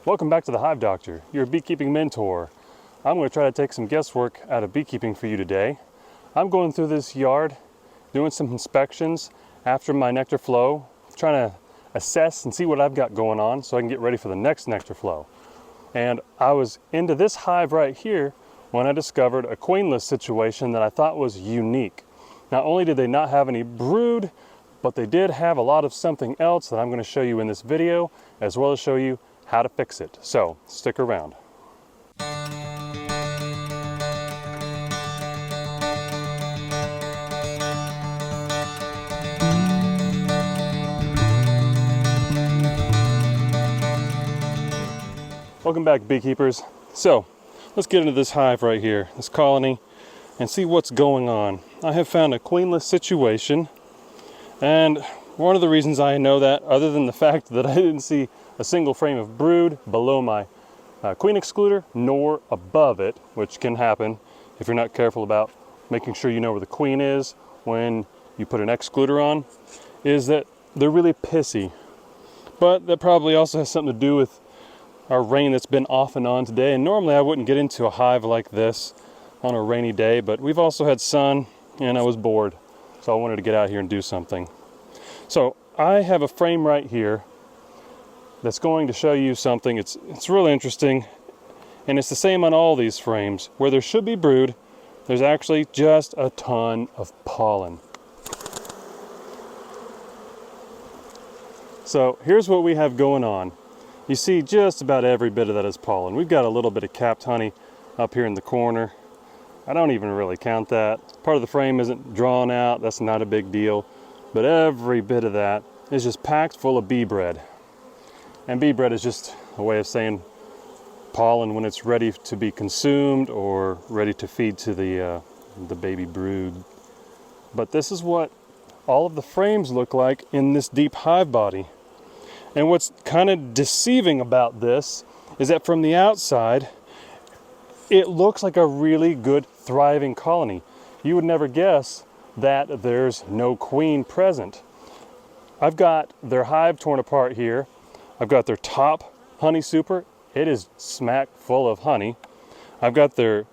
Welcome back to the Hive Doctor, your beekeeping mentor. I'm going to try to take some guesswork out of beekeeping for you today. I'm going through this yard, doing some inspections after my nectar flow, trying to assess and see what I've got going on so I can get ready for the next nectar flow. And I was into this hive right here when I discovered a queenless situation that I thought was unique. Not only did they not have any brood, but they did have a lot of something else that I'm going to show you in this video, as well as show you how to fix it. So stick around. Welcome back, beekeepers. So let's get into this hive right here, this colony, and see what's going on. I have found a queenless situation, and one of the reasons I know that, other than the fact that I didn't see a single frame of brood below my queen excluder, nor above it, which can happen if you're not careful about making sure you know where the queen is when you put an excluder on, is that they're really pissy. But that probably also has something to do with our rain that's been off and on today. And normally I wouldn't get into a hive like this on a rainy day, but we've also had sun and I was bored, so I wanted to get out here and do something. So I have a frame right here that's going to show you something. It's really interesting, and it's the same on all these frames. Where there should be brood, there's actually just a ton of pollen. So here's what we have going on. You see just about every bit of that is pollen. We've got a little bit of capped honey up here in the corner. I don't even really count that. Part of the frame isn't drawn out, that's not a big deal. But every bit of that is just packed full of bee bread. And bee bread is just a way of saying pollen when it's ready to be consumed or ready to feed to the baby brood. But this is what all of the frames look like in this deep hive body. And what's kind of deceiving about this is that from the outside, it looks like a really good, thriving colony. You would never guess that there's no queen present. I've got their hive torn apart here. I've got their top honey super. It is smack full of honey. I've got their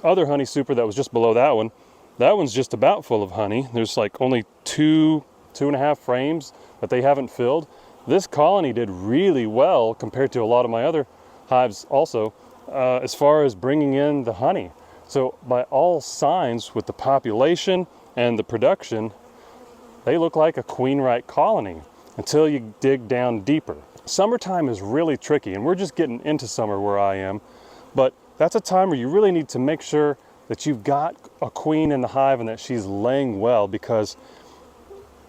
other honey super that was just below that one. That one's just about full of honey. There's like only two and a half frames that they haven't filled. This colony did really well compared to a lot of my other hives also, as far as bringing in the honey. So by all signs, with the population and the production, they look like a queen-right colony until you dig down deeper. Summertime is really tricky, and we're just getting into summer where I am, but that's a time where you really need to make sure that you've got a queen in the hive and that she's laying well, because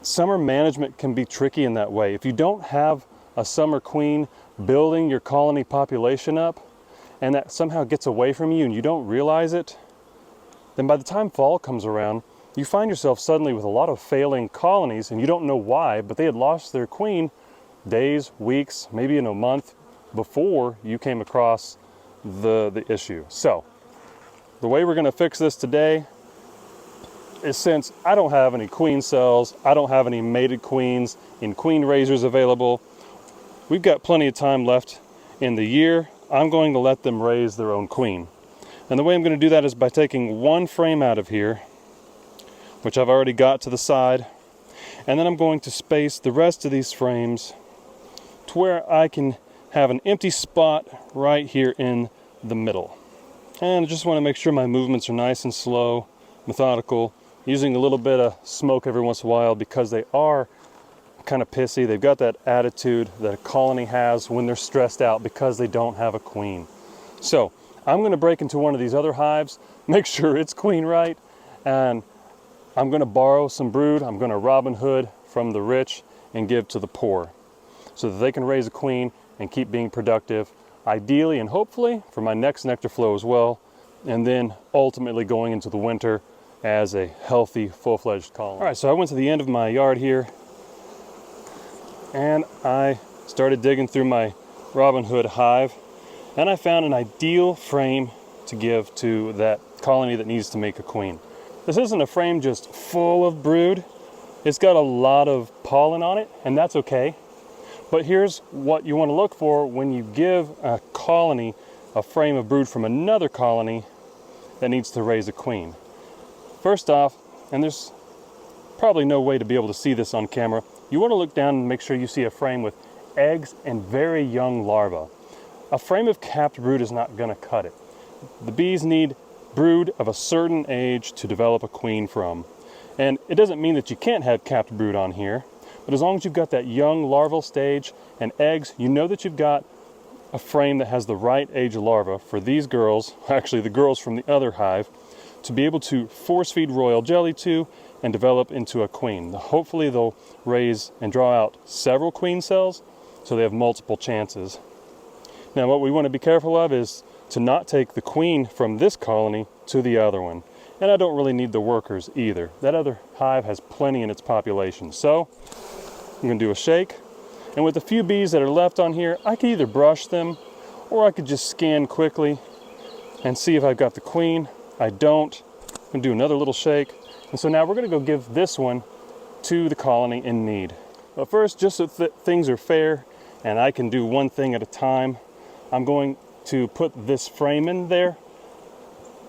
summer management can be tricky in that way. If you don't have a summer queen building your colony population up, and that somehow gets away from you and you don't realize it, then by the time fall comes around, you find yourself suddenly with a lot of failing colonies, and you don't know why, but they had lost their queen days, weeks, maybe in a month before you came across the issue. So the way we're going to fix this today is, since I don't have any queen cells, I don't have any mated queens in queen raisers available, we've got plenty of time left in the year. I'm going to let them raise their own queen. And the way I'm going to do that is by taking one frame out of here, which I've already got to the side, and then I'm going to space the rest of these frames to where I can have an empty spot right here in the middle. And I just want to make sure my movements are nice and slow, methodical, using a little bit of smoke every once in a while, because they are kind of pissy. They've got that attitude that a colony has when they're stressed out because they don't have a queen. So I'm going to break into one of these other hives, make sure it's queen right, and I'm going to borrow some brood. I'm going to Robin Hood from the rich and give to the poor, so that they can raise a queen and keep being productive, ideally and hopefully for my next nectar flow as well, and then ultimately going into the winter as a healthy, full-fledged colony. All right, so I went to the end of my yard here, and I started digging through my Robin Hood hive, and I found an ideal frame to give to that colony that needs to make a queen. This isn't a frame just full of brood. It's got a lot of pollen on it, and that's okay. But here's what you want to look for when you give a colony a frame of brood from another colony that needs to raise a queen. First off, and there's probably no way to be able to see this on camera, you want to look down and make sure you see a frame with eggs and very young larvae. A frame of capped brood is not going to cut it. The bees need brood of a certain age to develop a queen from. And it doesn't mean that you can't have capped brood on here, but as long as you've got that young larval stage and eggs, you know that you've got a frame that has the right age larva for these girls, actually the girls from the other hive, to be able to force feed royal jelly to and develop into a queen. Hopefully they'll raise and draw out several queen cells so they have multiple chances. Now what we want to be careful of is to not take the queen from this colony to the other one. And I don't really need the workers either. That other hive has plenty in its population. So I'm going to do a shake. And with the few bees that are left on here, I could either brush them or I could just scan quickly and see if I've got the queen. I don't. I'm going to do another little shake. And so now we're going to go give this one to the colony in need. But first, just so things are fair and I can do one thing at a time, I'm going to put this frame in there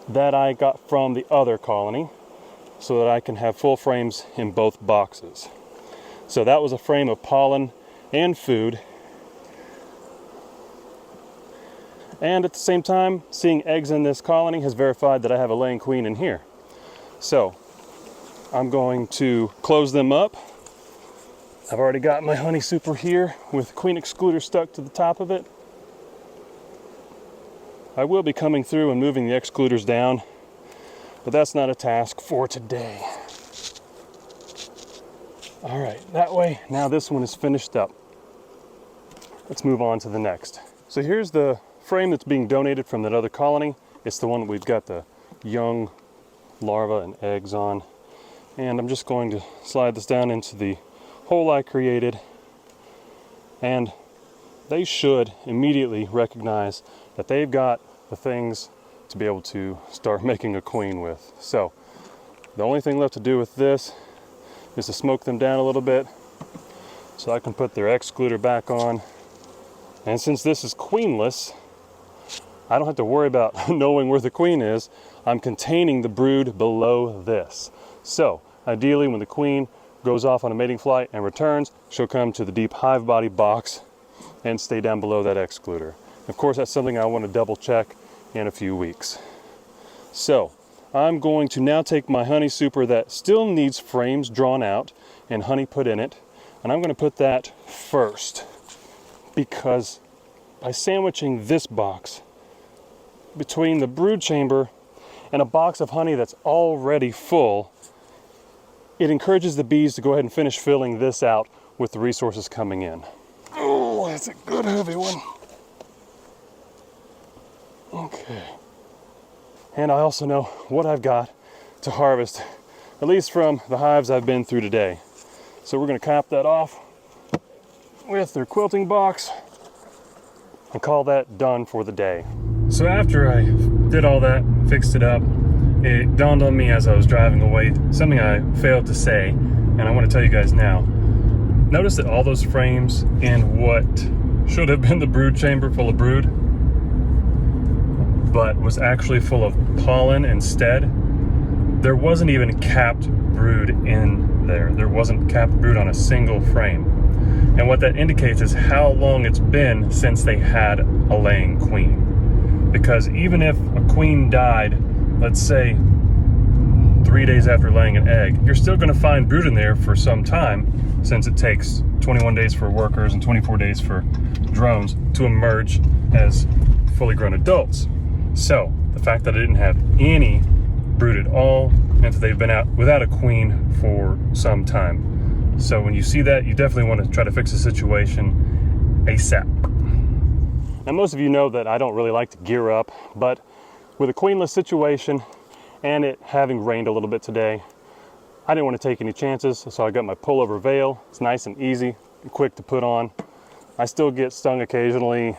that I got from the other colony so that I can have full frames in both boxes. So that was a frame of pollen and food. And at the same time, seeing eggs in this colony has verified that I have a laying queen in here. So I'm going to close them up. I've already got my honey super here with queen excluder stuck to the top of it. I will be coming through and moving the excluders down, but that's not a task for today. All right, that way, now this one is finished up. Let's move on to the next. So here's the frame that's being donated from that other colony. It's the one that we've got the young larvae and eggs on. And I'm just going to slide this down into the hole I created. And they should immediately recognize that they've got the things to be able to start making a queen with. So the only thing left to do with this is to smoke them down a little bit so I can put their excluder back on. And since this is queenless, I don't have to worry about knowing where the queen is. I'm containing the brood below this. So ideally when the queen goes off on a mating flight and returns, she'll come to the deep hive body box and stay down below that excluder. Of course, that's something I want to double check in a few weeks. So I'm going to now take my honey super that still needs frames drawn out and honey put in it, and I'm going to put that first, because by sandwiching this box between the brood chamber and a box of honey that's already full, it encourages the bees to go ahead and finish filling this out with the resources coming in. Oh, that's a good heavy one. Okay. And I also know what I've got to harvest, at least from the hives I've been through today. So we're going to cap that off with their quilting box and call that done for the day. So after I did all that, fixed it up, it dawned on me as I was driving away, something I failed to say, and I want to tell you guys now. Notice that all those frames in what should have been the brood chamber full of brood, but was actually full of pollen instead. There wasn't even capped brood in there. There wasn't capped brood on a single frame. And what that indicates is how long it's been since they had a laying queen. Because even if a queen died, let's say 3 days after laying an egg, you're still gonna find brood in there for some time, since it takes 21 days for workers and 24 days for drones to emerge as fully grown adults. So the fact that I didn't have any brood at all meant that they've been out without a queen for some time. So when you see that, you definitely want to try to fix the situation ASAP. Now most of you know that I don't really like to gear up, but with a queenless situation and it having rained a little bit today, I didn't want to take any chances, so I got my pullover veil. It's nice and easy and quick to put on. I still get stung occasionally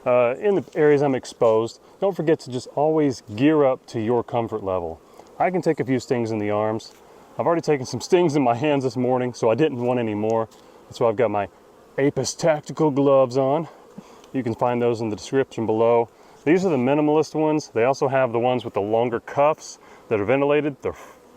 in the areas I'm exposed. Don't forget to just always gear up to your comfort level. I can take a few stings in the arms. I've already taken some stings in my hands this morning, so I didn't want any more. That's why I've got my Apis tactical gloves on. You can find those in the description below. These are the minimalist ones. They also have the ones with the longer cuffs that are ventilated. They're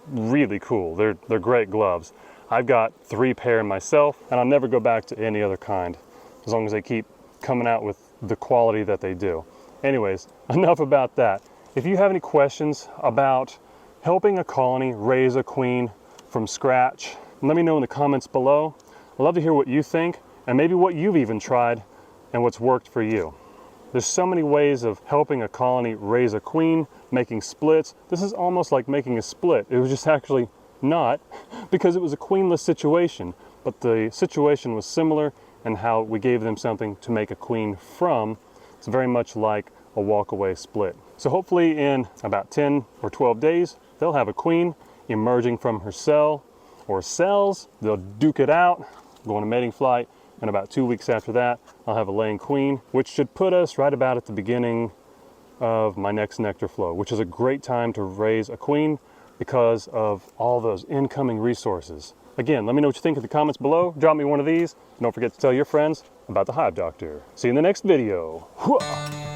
really cool. They're great gloves. I've got 3 pair myself, and I'll never go back to any other kind as long as they keep coming out with the quality that they do. Anyways, enough about that. If you have any questions about helping a colony raise a queen from scratch, let me know in the comments below. I'd love to hear what you think and maybe what you've even tried and what's worked for you. There's so many ways of helping a colony raise a queen, making splits. This is almost like making a split. It was just actually not, because it was a queenless situation, but the situation was similar in how we gave them something to make a queen from. It's very much like a walk-away split. So hopefully in about 10 or 12 days, they'll have a queen emerging from her cell or cells. They'll duke it out, go on a mating flight, and about 2 weeks after that, I'll have a laying queen, which should put us right about at the beginning of my next nectar flow, which is a great time to raise a queen because of all those incoming resources. Again, let me know what you think in the comments below. Drop me one of these. Don't forget to tell your friends about the Hive Doctor. See you in the next video. Whoa.